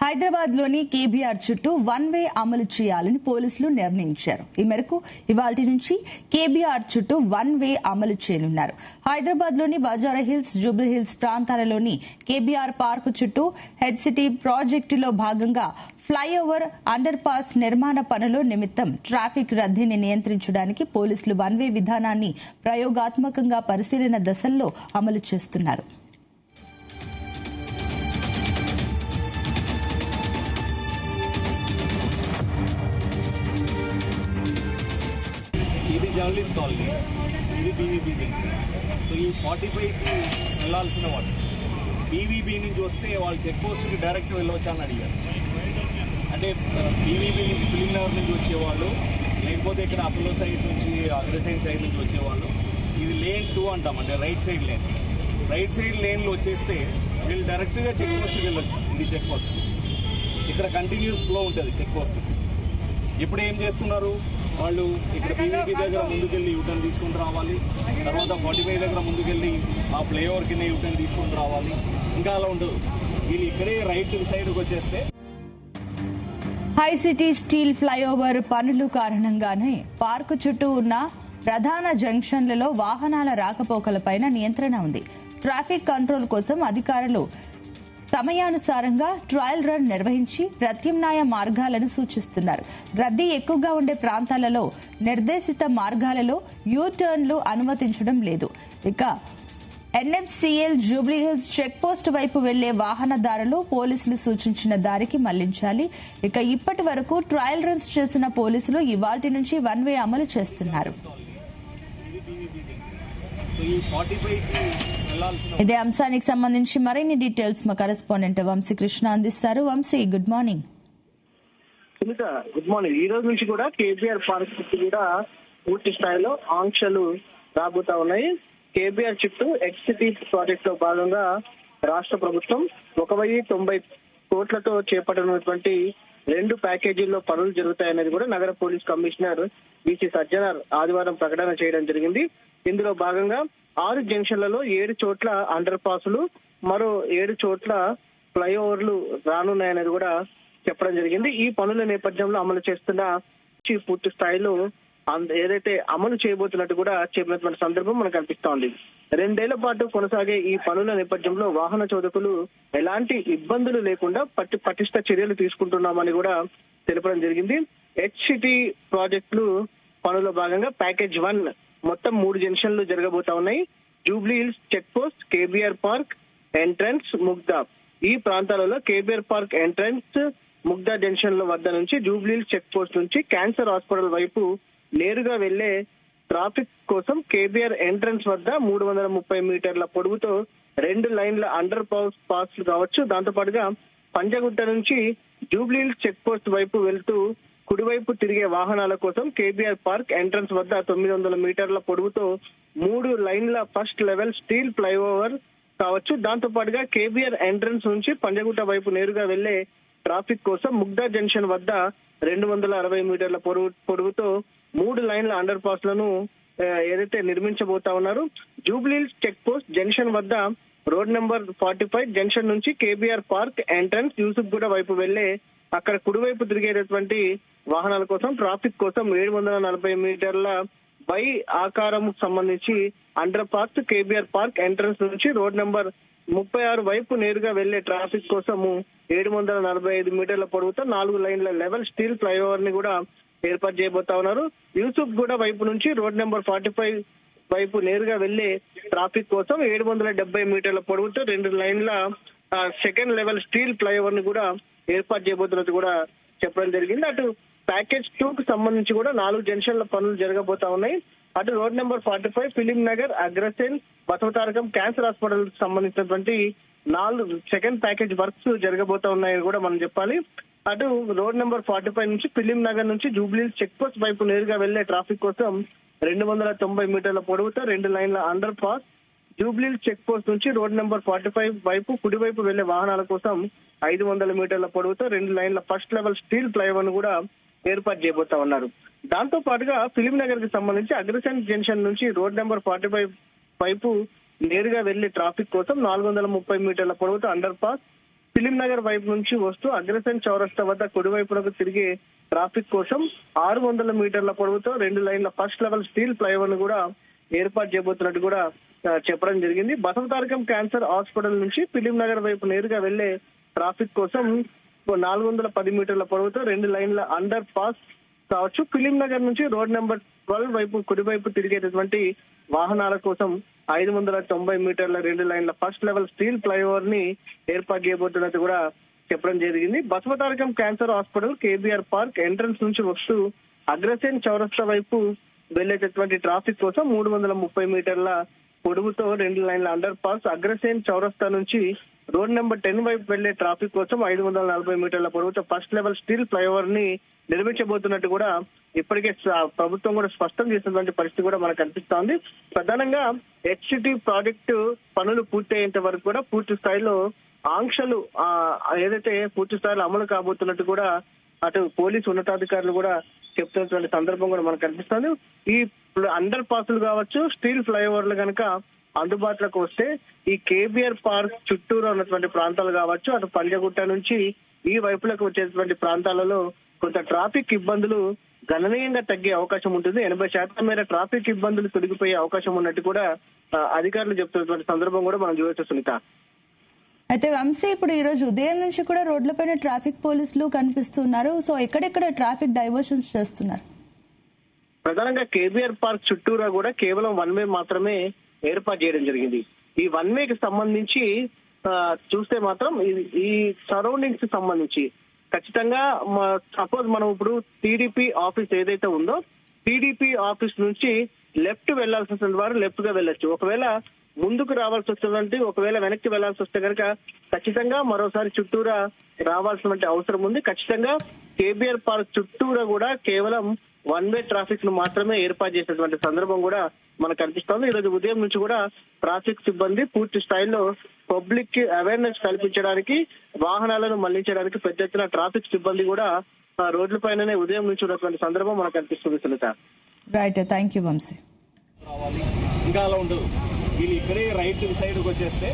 హైదరాబాద్ లోని కేబీఆర్ చుట్టూ one way అమలు చేయాలని పోలీసులు నిర్ణయించారు. ఈ మేరకు ఇవాల్టి నుంచి కేబీఆర్ చుట్టూ వన్ వే అమలు చేయనున్నారు. హైదరాబాద్ లోని బంజారాహిల్స్, జూబ్లీహిల్స్ ప్రాంతాలలోని కేబీఆర్ పార్క్ చుట్టూ హెడ్ సిటీ ప్రాజెక్టులో భాగంగా ఫ్లైఓవర్, అండర్ పాస్ నిర్మాణ పనుల నిమిత్తం ట్రాఫిక్ రద్దీని నియంత్రించడానికి పోలీసులు వన్ వే విధానాన్ని ప్రయోగాత్మకంగా పరిశీలన దశల్లో అమలు చేస్తున్నారు. ఇది జర్నలిస్ట్ కాలనీ, ఇది బీవీబీ. సో ఈ 45కి వెళ్ళాల్సిన వాళ్ళు బీవీబీ నుంచి వస్తే వాళ్ళు చెక్ పోస్ట్కి డైరెక్ట్ వెళ్ళవచ్చా అని అడిగారు. అంటే బీవీబీ నుంచి ఫిలిం నగర్ నుంచి వచ్చేవాళ్ళు, లేకపోతే ఇక్కడ అపోలో సైడ్ నుంచి, అగ్రసైడ్ సైడ్ నుంచి వచ్చేవాళ్ళు, ఇది లేన్ 2 అంటాం, అంటే right side lane. Right side లేన్లో వచ్చేస్తే వీళ్ళు డైరెక్ట్గా చెక్ పోస్ట్కి వెళ్ళొచ్చు. ఇది చెక్ పోస్ట్, ఇక్కడ కంటిన్యూస్ ఫ్లో ఉంటుంది చెక్ పోస్ట్. ఇప్పుడు ఏం చేస్తున్నారు వాళ్ళు, ఇక్కడ బీవీబీ దగ్గర ముందుకెళ్ళి యూటర్న్ తీసుకుని రావాలి, తర్వాత 45 దగ్గర ముందుకెళ్ళి ఆ ఫ్లైఓవర్ కింద యూటర్న్ తీసుకుని రావాలి. ఇంకా అలా ఉండదు, వీళ్ళు ఇక్కడే రైట్ సైడ్కి వచ్చేస్తే. హై సిటీ స్టీల్ ఫ్లైఓవర్ పనులు కారణంగానే పార్కు చుట్టూ ఉన్న ప్రధాన జంక్షన్లలో వాహనాల రాకపోకలపై నియంత్రణ ఉంది. ట్రాఫిక్ కంట్రోల్ కోసం అధికారులు సమయానుసారంగా ట్రయల్ రన్ నిర్వహించి ప్రత్యామ్నాయ మార్గాలను సూచిస్తున్నారు. రద్దీ ఎక్కువగా ఉండే ప్రాంతాలలో నిర్దేశిత మార్గాలలో యూటర్న్లు అనుమతించడం లేదు. ఇక ఎన్ఎఫ్సిఎల్ జూబ్లీహిల్స్ చెక్ పోస్ట్ వైపు వెళ్లే వాహనదారులు పోలీసులు సూచించిన దారికి మళ్లించాలి. ఇక ఇప్పటి వరకు ట్రయల్ రన్స్ చేసిన పోలీసులు ఇవాల్టి నుంచి వన్ వే అమలు చేస్తున్నారు. ఇదే అంశానికి సంబంధించి మరిన్ని డీటెయిల్స్ మా కరెస్పాండెంట్ వంశీకృష్ణ అందిస్తారు. Vamshi, good morning. Good morning. ఈ రోజు నుంచి కూడా కేబీఆర్ పార్క్ చుట్టూ కూడా పూర్తి స్థాయిలో ఆంక్షలు రాబోతా ఉన్నాయి. కేబీఆర్ చుట్టూ ఎక్స్ సిటీ ప్రాజెక్ట్ లో భాగంగా రాష్ట్ర ప్రభుత్వం 1,090 కోట్లతో చేపట్టనున్నటువంటి 2 ప్యాకేజీల్లో పనులు జరుగుతాయనేది కూడా నగర పోలీస్ కమిషనర్ విసి సజ్జనార్ ఆదివారం ప్రకటన చేయడం జరిగింది. ఇందులో భాగంగా 6 జంక్షన్లలో 7 చోట్ల అండర్ పాసులు, మరో 7 చోట్ల ఫ్లైఓవర్లు రానున్నాయనేది కూడా చెప్పడం జరిగింది. ఈ పనుల నేపథ్యంలో అమలు చేస్తున్న పూర్తి స్థాయిలో ఏదైతే అమలు చేయబోతున్నట్టు కూడా చెప్పినటువంటి సందర్భం మనకు కనిపిస్తా ఉంది. 2 ఏళ్ల పాటు కొనసాగే ఈ పనుల నేపథ్యంలో వాహన చోదకులు ఎలాంటి ఇబ్బందులు లేకుండా పటిష్ట చర్యలు తీసుకుంటున్నామని కూడా తెలపడం జరిగింది. హెచ్సిటీ ప్రాజెక్టులు పనుల భాగంగా ప్యాకేజ్ 1 మొత్తం 3 జంక్షన్లు జరగబోతా ఉన్నాయి. Jubilee Hills check post, KBR park entrance, Mugdha. ఈ ప్రాంతాలలో కేబీఆర్ పార్క్ ఎంట్రన్స్, ముగ్దా జంక్షన్ల వద్ద నుంచి జూబ్లీహిల్స్ చెక్ పోస్ట్ నుంచి క్యాన్సర్ హాస్పిటల్ వైపు నేరుగా వెళ్లే ట్రాఫిక్ కోసం కేబీఆర్ ఎంట్రన్స్ వద్ద 330 మీటర్ల పొడవుతో 2 లైన్ల అండర్ పాస్ కావచ్చు. దాంతో పాటుగా పంజగుట్ట నుంచి జూబ్లీహిల్స్ చెక్ పోస్ట్ వైపు వెళ్తూ కుడివైపు తిరిగే వాహనాల కోసం కేబీఆర్ పార్క్ ఎంట్రన్స్ వద్ద 900 మీటర్ల పొడవుతో 3 లైన్ల ఫస్ట్ లెవెల్ స్టీల్ ఫ్లైఓవర్ కావచ్చు. దాంతో పాటుగా కేబీఆర్ ఎంట్రన్స్ నుంచి పంజగుట్ట వైపు నేరుగా వెళ్లే ట్రాఫిక్ కోసం ముగ్దా జంక్షన్ వద్ద 260 మీటర్ల పొడవుతో 3 లైన్ల అండర్ పాస్ లను ఏదైతే నిర్మించబోతా ఉన్నారు. జూబ్లీహిల్స్ చెక్ పోస్ట్ జంక్షన్ వద్ద రోడ్ నెంబర్ 45 జంక్షన్ నుంచి కేబీఆర్ పార్క్ ఎంట్రన్స్ యూసుఫ్గూడ వైపు వెళ్లే అక్కడ కుడివైపు తిరిగేటటువంటి వాహనాల కోసం ట్రాఫిక్ కోసం 740 మీటర్ల బై ఆకారం సంబంధించి under pass KBR park entrance నుంచి రోడ్ నెంబర్ 36 వైపు నేరుగా వెళ్లే ట్రాఫిక్ కోసము 745 మీటర్ల పొడవుతో 4 లైన్ల లెవెల్ స్టీల్ ఫ్లైఓవర్ ని కూడా ఏర్పాటు చేయబోతా ఉన్నారు. యూసుఫ్గూడ వైపు నుంచి రోడ్ నెంబర్ 45 వైపు నేరుగా వెళ్లే ట్రాఫిక్ కోసం 770 మీటర్ల పొడవుతో 2 లైన్ల సెకండ్ లెవెల్ స్టీల్ ఫ్లైఓవర్ ని కూడా ఏర్పాటు చేయబోతున్నట్టు కూడా చెప్పడం జరిగింది. అటు ప్యాకేజ్ 2 కు సంబంధించి కూడా 4 జంక్షన్ల పనులు జరగబోతా ఉన్నాయి. అటు road number 45 film Nagar, Agrasen, Basavatarakam, cancer hospital సంబంధించినటువంటి 4 సెకండ్ ప్యాకేజ్ వర్క్స్ జరగబోతా ఉన్నాయని కూడా మనం చెప్పాలి. అటు రోడ్ నెంబర్ 45 నుంచి ఫిలిం నగర్ నుంచి జూబ్లీహిల్స్ చెక్ పోస్ట్ వైపు నేరుగా వెళ్లే ట్రాఫిక్ కోసం 290 మీటర్ల పొడవుతో 2 లైన్ల under pass, Jubilee Hills check post నుంచి రోడ్ నెంబర్ 45 వైపు కుడివైపు వెళ్లే వాహనాల కోసం 500 మీటర్ల పొడవుతో 2 లైన్ల ఫస్ట్ లెవెల్ స్టీల్ ఫ్లైఓవర్ ను కూడా ఏర్పాటు చేయబోతా ఉన్నారు. దాంతో పాటుగా ఫిలిం నగర్ కి సంబంధించి అగ్రసేన్ జంక్షన్ నుంచి రోడ్ నెంబర్ 45 వైపు నేరుగా వెళ్లే ట్రాఫిక్ కోసం 430 మీటర్ల పొడవుతో అండర్ పాస్, ఫిలిం నగర్ వైపు నుంచి వస్తూ అగ్రసేన్ చౌరస్తా వద్ద కుడివైపునకు తిరిగే ట్రాఫిక్ కోసం 600 మీటర్ల పొడవుతో 2 లైన్ల ఫస్ట్ లెవెల్ స్టీల్ ఫ్లైఓవర్ ను కూడా ఏర్పాటు చేయబోతున్నట్టు కూడా చెప్పడం జరిగింది. బసవతారకం క్యాన్సర్ హాస్పిటల్ నుంచి ఫిలిం నగర్ వైపు నేరుగా వెళ్లే ట్రాఫిక్ కోసం 410 మీటర్ల పొడవుతో 2 లైన్ల అండర్ పాస్ కావచ్చు. ఫిలిం నగర్ నుంచి రోడ్ నెంబర్ 12 వైపు కుడివైపు తిరిగేటటువంటి వాహనాల కోసం 590 మీటర్ల 2 లైన్ల ఫస్ట్ లెవెల్ స్టీల్ ఫ్లైఓవర్ ని ఏర్పాటు చేయబోతున్నట్టు కూడా చెప్పడం జరిగింది. Basavatarakam cancer hospital, KBR park entrance నుంచి వస్తూ అగ్రసేన్ చౌరస్తా వైపు వెళ్లేటటువంటి ట్రాఫిక్ కోసం 330 మీటర్ల పొడవుతో 2 లైన్ల అండర్ పాస్, అగ్రసేన్ చౌరస్తా నుంచి రోడ్ నెంబర్ 10 వైపు వెళ్లే ట్రాఫిక్ కోసం 540 మీటర్ల పొడవుతో ఫస్ట్ లెవెల్ స్టీల్ ఫ్లైఓవర్ ని నిర్మించబోతున్నట్టు కూడా ఇప్పటికే ప్రభుత్వం కూడా స్పష్టం చేసినటువంటి పరిస్థితి కూడా మనకు కనిపిస్తోంది. ప్రధానంగా హెచ్సిటీ ప్రాజెక్టు పనులు పూర్తయ్యేంత వరకు కూడా పూర్తి స్థాయిలో ఆంక్షలు ఏదైతే పూర్తి స్థాయిలో అమలు కాబోతున్నట్టు కూడా అటు పోలీసు ఉన్నతాధికారులు కూడా చెప్తున్నటువంటి సందర్భం కూడా మనకు కనిపిస్తుంది. ఈ అండర్ పాసులు కావచ్చు, స్టీల్ ఫ్లైఓవర్లు కనుక అందుబాటులోకి వస్తే ఈ కేబీఆర్ పార్క్ చుట్టూరు ఉన్నటువంటి ప్రాంతాలు కావచ్చు, అటు పంజగుట్ట నుంచి ఈ వైపులకు వచ్చేటువంటి ప్రాంతాలలో కొంత ట్రాఫిక్ ఇబ్బందులు గణనీయంగా తగ్గే అవకాశం ఉంటుంది. 80% మేర ట్రాఫిక్ ఇబ్బందులు తొలగిపోయే అవకాశం ఉన్నట్టు కూడా అధికారులు చెప్తున్నటువంటి సందర్భం కూడా మనం చూడవచ్చు సునీత. అయితే వంశీ, ఇప్పుడు ఈ రోజు ఉదయం నుంచి కూడా రోడ్లపైన ట్రాఫిక్ పోలీసులు కనిపిస్తున్నారు. సో ఎక్కడెక్కడ ట్రాఫిక్ డైవర్షన్స్ చేస్తున్నారు? ప్రధానంగా కేబీఆర్ పార్క్ చుట్టూరా కూడా కేవలం 1 వే మాత్రమే ఏర్పాటు చేయడం జరిగింది. ఈ 1 వేకి సంబంధించి చూస్తే మాత్రం ఈ సరౌండింగ్స్ కి సంబంధించి ఖచ్చితంగా సపోజ్ మనం ఇప్పుడు టీడీపీ ఆఫీస్ ఏదైతే ఉందో టీడీపీ ఆఫీస్ నుంచి లెఫ్ట్ వెళ్లాల్సి వస్తుంది వారు లెఫ్ట్ గా వెళ్ళొచ్చు. ఒకవేళ ముందుకు రావాల్సి వస్తుందంటే, ఒకవేళ వెనక్కి వెళ్లాల్సి వస్తే కనుక ఖచ్చితంగా మరోసారి చుట్టూరా రావాల్సిన అవసరం ఉంది. ఖచ్చితంగా కేబీఆర్ పార్క్ చుట్టూరా కూడా కేవలం 1 వే ట్రాఫిక్ ను మాత్రమే ఏర్పాటు చేసినటువంటి సందర్భం కూడా మనకు కనిపిస్తోంది. ఈ రోజు ఉదయం నుంచి కూడా ట్రాఫిక్ సిబ్బంది పూర్తి స్థాయిలో పబ్లిక్ కి అవేర్నెస్ కల్పించడానికి, వాహనాలను మళ్లించడానికి పెద్ద ఎత్తున ట్రాఫిక్ సిబ్బంది కూడా రోడ్ల పైననే ఉదయం నుంచి ఉన్నటువంటి సందర్భం మనకు కనిపిస్తుంది Sunitha. Right, thank you Vamshi. ఇంకా అలా ఉండదు, వీళ్ళు ఇక్కడే రైట్ సైడ్ వచ్చేస్తే